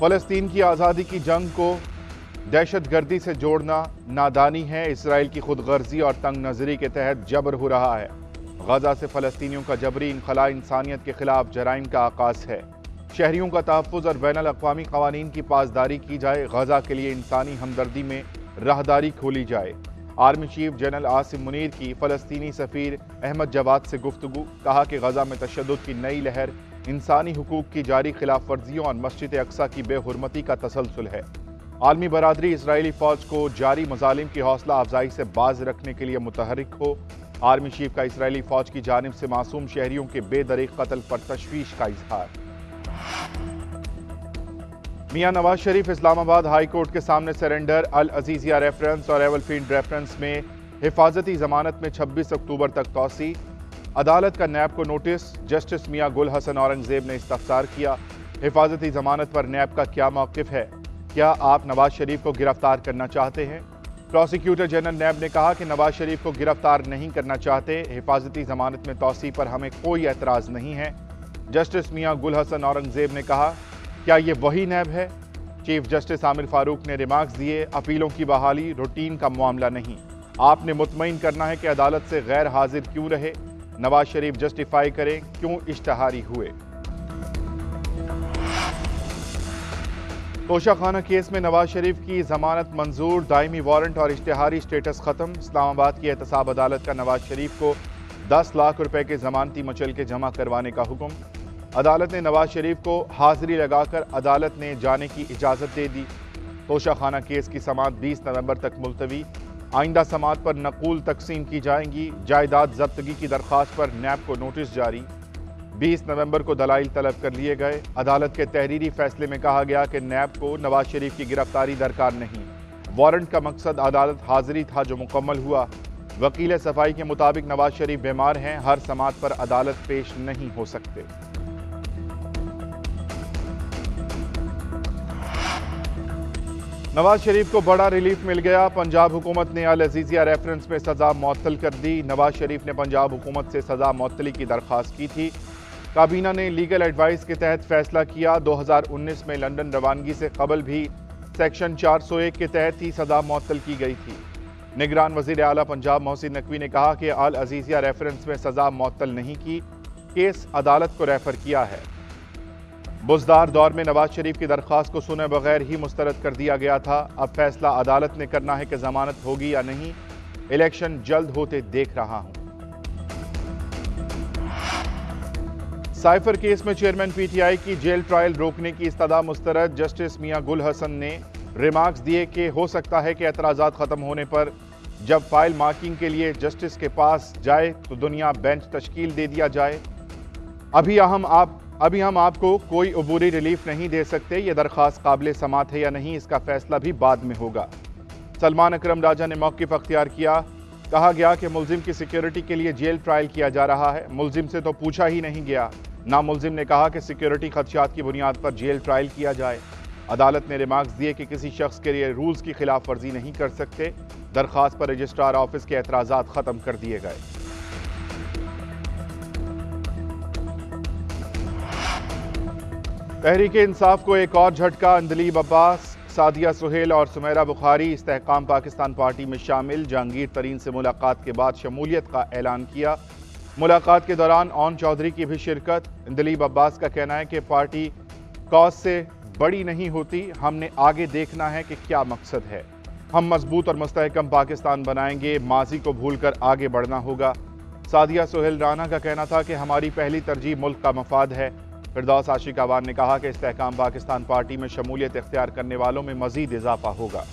फ़लस्तीन की आज़ादी की जंग को दहशतगर्दी से जोड़ना नादानी है। इसराइल की खुदगर्जी और तंग नज़री के तहत जबर हो रहा है। गजा से फ़लस्तीनियों का जबरी इनखला इंसानियत के खिलाफ जराइम का आगाज़ है। शहरियों का तहफ़्फ़ुज़ और बैनुल अक़वामी क़वानीन की पासदारी की जाए। गजा के लिए इंसानी हमदर्दी में राहदारी खोली जाए। Army chief general Asim Munir की फ़लस्तीनी सफ़ीर अहमद जवाद से गुफ्तगू। कहा कि गजा में तशद्दुद की नई लहर इंसानी हुकूक की जारी खिलाफ वर्जियों और मस्जिद अक्सा की बेहुरमती का तसलसल है। आलमी बरादरी इसराइली फ़ौज को जारी मज़ालिम की हौसला अफजाई से बाज रखने के लिए मुतहरिक हो। आर्मी चीफ का इसराइली फ़ौज की जानिब से मासूम शहरियों के बेदरीक कत्ल पर तशवीश का इजहार। मियां नवाज शरीफ इस्लामाबाद हाई कोर्ट के सामने सरेंडर। अल अजीजिया रेफरेंस और एवलफील्ड रेफरेंस में हिफाजती जमानत में 26 अक्टूबर तक तौसी। अदालत का नैब को नोटिस। जस्टिस मियां गुल हसन औरंगजेब ने इस्तफसार किया। हिफाजती जमानत पर नैब का क्या मौक़िफ़ है? क्या आप नवाज शरीफ को गिरफ्तार करना चाहते हैं? प्रोसिक्यूटर जनरल नैब ने कहा कि नवाज शरीफ को गिरफ्तार नहीं करना चाहते। हिफाजती जमानत में तौसी पर हमें कोई एतराज़ नहीं है। जस्टिस मियां गुल हसन औरंगजेब ने कहा, क्या ये वही नैब है? चीफ जस्टिस आमिर फारूक ने रिमार्क्स दिए, अपीलों की बहाली रूटीन का मामला नहीं। आपने मुतमईन करना है कि अदालत से गैर हाजिर क्यों रहे। नवाज शरीफ जस्टिफाई करें क्यों इश्तहारी हुए। तोशाखाना केस में नवाज शरीफ की जमानत मंजूर। दायमी वारंट और इश्तिहारी स्टेटस खत्म। इस्लामाबाद की एहतसाब अदालत का नवाज शरीफ को 10 लाख रुपए के जमानती मचल के जमा करवाने का हुक्म। अदालत ने नवाज शरीफ को हाजिरी लगाकर अदालत ने जाने की इजाज़त दे दी। तोशाखाना केस की समाअत 20 नवंबर तक मुलतवी। आइंदा समाअत पर नकूल तकसीम की जाएंगी। जायदाद जब्तगी की दरख्वास्त पर नैब को नोटिस जारी। 20 नवंबर को दलाइल तलब कर लिए गए। अदालत के तहरीरी फैसले में कहा गया कि नैब को नवाज शरीफ की गिरफ्तारी दरकार नहीं। वारंट का मकसद अदालत हाजिरी था जो मुकम्मल हुआ। वकील सफाई के मुताबिक नवाज शरीफ बीमार हैं, हर समाअत पर अदालत पेश नहीं हो सकते। नवाज शरीफ को बड़ा रिलीफ मिल गया। पंजाब हुकूमत ने अल अजीजिया रेफरेंस में सजा मुअत्तल कर दी। नवाज शरीफ ने पंजाब हुकूमत से सजा मुअत्तली की दरख्वास्त की थी। काबीना ने लीगल एडवाइस के तहत फैसला किया। 2019 में लंदन रवानगी से कबल भी सेक्शन 401 के तहत ही सजा मुअत्तल की गई थी। निगरान वज़ीर आला पंजाब मोहसिन नकवी ने कहा कि अल अजीजिया रेफरेंस में सजा मुअत्तल नहीं की, केस अदालत को रेफर किया है। बुज़दार दौर में नवाज शरीफ की दरख्वास्त को सुने बगैर ही मुस्तरद कर दिया गया था। अब फैसला अदालत ने करना है कि जमानत होगी या नहीं। इलेक्शन जल्द होते देख रहा हूं। साइफर केस में चेयरमैन पीटीआई की जेल ट्रायल रोकने की इस्तदा मुस्तरद। जस्टिस मियां गुल हसन ने रिमार्क्स दिए कि हो सकता है कि एतराज़ात खत्म होने पर जब फाइल मार्किंग के लिए जस्टिस के पास जाए तो दुनिया बेंच तश्कील दे दिया जाए। अभी हम आपको कोई अबूरी रिलीफ नहीं दे सकते। ये दरख्वास्त काबिल समात है या नहीं, इसका फैसला भी बाद में होगा। सलमान अकरम राजा ने मौक़िफ़ अख्तियार किया। कहा गया कि मुल्जिम की सिक्योरिटी के लिए जेल ट्रायल किया जा रहा है। मुल्जिम से तो पूछा ही नहीं गया। ना मुल्जिम ने कहा कि सिक्योरिटी खदशात की बुनियाद पर जेल ट्रायल किया जाए। अदालत ने रिमार्क्स दिए कि किसी शख्स के लिए रूल्स की खिलाफ वर्जी नहीं कर सकते। दरख्वास्त पर रजिस्ट्रार ऑफिस के एतराज़ात ख़त्म कर दिए गए। तहरीक इंसाफ को एक और झटका। अंदलीब अब्बास, सादिया सुहेल और सुमेरा बुखारी इस्तेहकाम पाकिस्तान पार्टी में शामिल। जहांगीर तरीन से मुलाकात के बाद शमूलियत का ऐलान किया। मुलाकात के दौरान ओन चौधरी की भी शिरकत। अंदलीब अब्बास का कहना है कि पार्टी कॉज से बड़ी नहीं होती, हमने आगे देखना है कि क्या मकसद है। हम मजबूत और मुस्तहकम पाकिस्तान बनाएंगे, माजी को भूलकर आगे बढ़ना होगा। सादिया सुहेल राना का कहना था कि हमारी पहली तरजीह मुल्क का मफाद है। फिरदौस आशिक अवान ने कहा कि इस्तेहकाम पाकिस्तान पार्टी में शमूलियत इख्तियार करने वालों में मजीद इजाफा होगा।